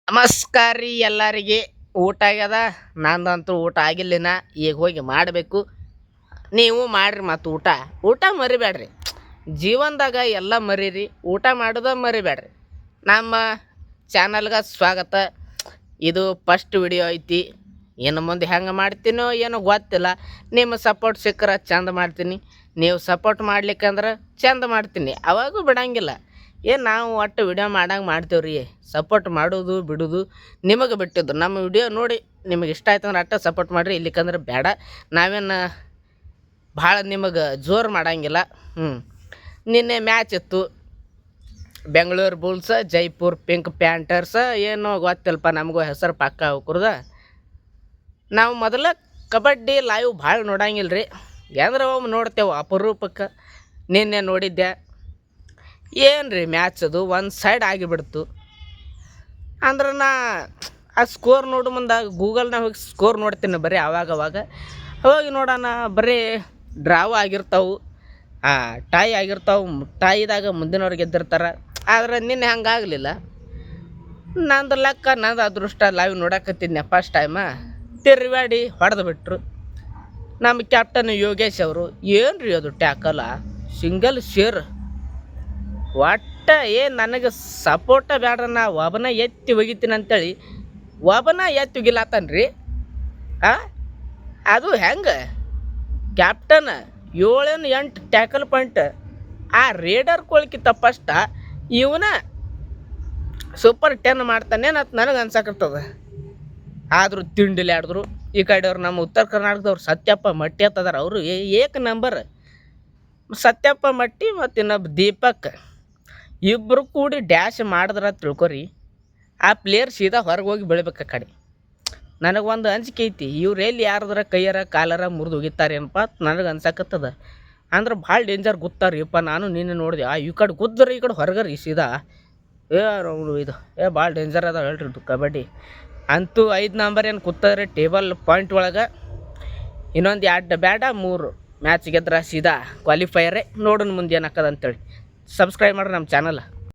ನಮಸ್ಕಾರ ರೀ ಎಲ್ಲರಿಗೆ. ಊಟ ಆಗ್ಯದ. ನಂದಂತೂ ಊಟ ಆಗಿಲ್ಲಿನ. ಈಗ ಹೋಗಿ ಮಾಡಬೇಕು. ನೀವು ಮಾಡ್ರಿ ಮತ್ತು ಊಟ ಊಟ ಮರಿಬೇಡ್ರಿ. ಜೀವನದಾಗ ಎಲ್ಲ ಮರೀರಿ, ಊಟ ಮಾಡೋದ ಮರಿಬೇಡ್ರಿ. ನಮ್ಮ ಚಾನಲ್ಗೆ ಸ್ವಾಗತ. ಇದು ಫಸ್ಟ್ ವಿಡಿಯೋ ಐತಿ. ಇನ್ನು ಮುಂದೆ ಹೆಂಗೆ ಮಾಡ್ತೀನೋ ಏನೋ ಗೊತ್ತಿಲ್ಲ. ನಿಮ್ಮ ಸಪೋರ್ಟ್ ಸಿಕ್ಕರೆ ಚಂದ ಮಾಡ್ತೀನಿ. ನೀವು ಸಪೋರ್ಟ್ ಮಾಡ್ಲಿಕ್ಕಂದ್ರೆ ಚಂದ ಮಾಡ್ತೀನಿ, ಅವಾಗೂ ಬಿಡಂಗಿಲ್ಲ. ನಾವು ಒಟ್ಟು ವಿಡಿಯೋ ಮಾಡಂಗೆ ಮಾಡ್ತೇವ್ರಿ. ಸಪೋರ್ಟ್ ಮಾಡೋದು ಬಿಡೋದು ನಿಮಗೆ ಬಿಟ್ಟಿದ್ದು. ನಮ್ಮ ವಿಡಿಯೋ ನೋಡಿ ನಿಮಗೆ ಇಷ್ಟ ಆಯ್ತು ಅಂದ್ರೆ ಅಟ್ಟ ಸಪೋರ್ಟ್ ಮಾಡಿರಿ, ಇಲ್ಲಿಕಂದ್ರೆ ಬೇಡ. ನಾವೇನು ಭಾಳ ನಿಮಗೆ ಜೋರು ಮಾಡಂಗಿಲ್ಲ. ನಿನ್ನೆ ಮ್ಯಾಚ್ ಇತ್ತು. Bengaluru Bulls Jaipur Pink Panthers. ಏನೋ ಗೊತ್ತಿಲ್ಲಪ್ಪ ನಮಗೂ ಹೆಸರು ಪಕ್ಕ ಹೋಗ್ರದ. ನಾವು ಮೊದಲ ಕಬಡ್ಡಿ ಲೈವ್ ಭಾಳ ನೋಡಂಗಿಲ್ಲ ರೀ. ಏನರ ಒಮ್ಮೆ ನೋಡ್ತೇವೆ ಅಪರೂಪಕ್ಕೆ. ನಿನ್ನೆ ನೋಡಿದ್ದೆ. ಏನು ರೀ ಮ್ಯಾಚ್ ಅದು ಒಂದು ಸೈಡ್ ಆಗಿಬಿಡ್ತು. ಅಂದ್ರೆ ಆ ಸ್ಕೋರ್ ನೋಡು ಮುಂದೆ ಗೂಗಲ್ನಾಗ ಹೋಗಿ ಸ್ಕೋರ್ ನೋಡ್ತೀನಿ ಬರೀ ಅವಾಗ ಹೋಗಿ ನೋಡೋಣ. ಬರೀ ಡ್ರಾವ್ ಆಗಿರ್ತಾವೆ, ಟೈ ಆಗಿರ್ತಾವೆ. ಟೈದಾಗ ಮುಂದಿನವ್ರು ಗೆದ್ದಿರ್ತಾರೆ. ಆದ್ರೆ ನಿನ್ನೆ ಹಂಗಾಗಲಿಲ್ಲ. ನಂದು ಲೆಕ್ಕ, ನಂದು ಅದೃಷ್ಟ. ಲೈವ್ ನೋಡಕತ್ತಿದ್ದೆ ಫಸ್ಟ್ ಟೈಮ. ತಿರುಗಾಡಿ ಹೊಡೆದು ಬಿಟ್ರು. ನಮ್ಮ ಕ್ಯಾಪ್ಟನ್ ಯೋಗೇಶ್ ಅವರು. ಏನು ರೀ ಅದು ಟ್ಯಾಕಲ, ಸಿಂಗಲ್ ಶೇರ್. ಒಟ್ಟ ನನಗೆ ಸಪೋರ್ಟ ಬೇಡ್ರ. ನಾ ಒಬ್ಬನ ಎತ್ತಿ ಒಗಿತೀನಿ ಅಂತೇಳಿ ಒಬ್ಬನ ಎತ್ತಿ ಒಗಿಲಾತನ್ರಿ. ಅದು ಹೆಂಗೆ ಕ್ಯಾಪ್ಟನ್ 7-8 ಟ್ಯಾಕಲ್ ಪಾಯಿಂಟ್. ಆ ರೇಡರ್ ಕೊಳ್ಕಿತ್ತ ಫಸ್ಟ ಇವನ ಸೂಪರ್ 10 ಮಾಡ್ತಾನೆ ಅಂತ ನನಗೆ ಅನ್ಸಕತ್ತದ. ಆದರೂ ತಿಂಡಿಲಿ ಆಡಿದ್ರು. ಈ ಕಡೆಯವ್ರು ನಮ್ಮ ಉತ್ತರ ಕರ್ನಾಟಕದವ್ರು ಸತ್ಯಪ್ಪ ಮಟ್ಟಿ ಅಂತದಾರ. ಅವರು ಏಕ ನಂಬರ್. ಸತ್ಯಪ್ಪ ಮಟ್ಟಿ ಮತ್ತು ಇನ್ನೊಬ್ಬ ದೀಪಕ್ ಇಬ್ಬರು ಕೂಡಿ ಡ್ಯಾಶ್ ಮಾಡಿದ್ರ ತಿಳ್ಕೊರಿ. ಆ ಪ್ಲೇಯರ್ ಸೀದಾ ಹೊರಗೆ ಹೋಗಿ ಬೆಳಿಬೇಕು ಆ ಕಡೆ. ನನಗೊಂದು ಅಂಜಿಕೆ ಐತಿ, ಇವ್ರು ಎಲ್ಲಿ ಯಾರದ್ರ ಕೈಯಾರ ಕಾಲಾರ ಮುರಿದು ಹೋಗಿತ್ತಾರೇನಪ್ಪ ನನಗೆ ಅನ್ಸಕತ್ತದ. ಅಂದ್ರೆ ಭಾಳ ಡೇಂಜರ್ ಗೊತ್ತಾರಿಪ್ಪ. ನಾನು ನಿನ್ನೆ ನೋಡಿದೆ. ಈ ಕಡೆ ಗುದ್ದರೆ ಈ ಕಡೆ ಹೊರಗರಿ ಸೀದಾ. ಇದು ಭಾಳ ಡೇಂಜರ್ ಅದ ಹೇಳ್ರಿ ಇದು ಕಬಡ್ಡಿ. ಅಂತೂ 5 ನಂಬರ್ ಏನು ಕೂತಾರೆ ಟೇಬಲ್ ಪಾಯಿಂಟ್ ಒಳಗೆ. ಇನ್ನೊಂದು 2 ಬ್ಯಾಡ 3 ಮ್ಯಾಚ್ ಗೆದ್ರೆ ಸೀದಾ ಕ್ವಾಲಿಫೈಯರೇ. ನೋಡೋಣ ಮುಂದೆ ಏನಾಕದ ಅಂತೇಳಿ. ಸಬ್ಸ್ಕ್ರೈಬ್ ಮಾಡ್ರಿ ನಮ್ಮ ಚಾನಲ್.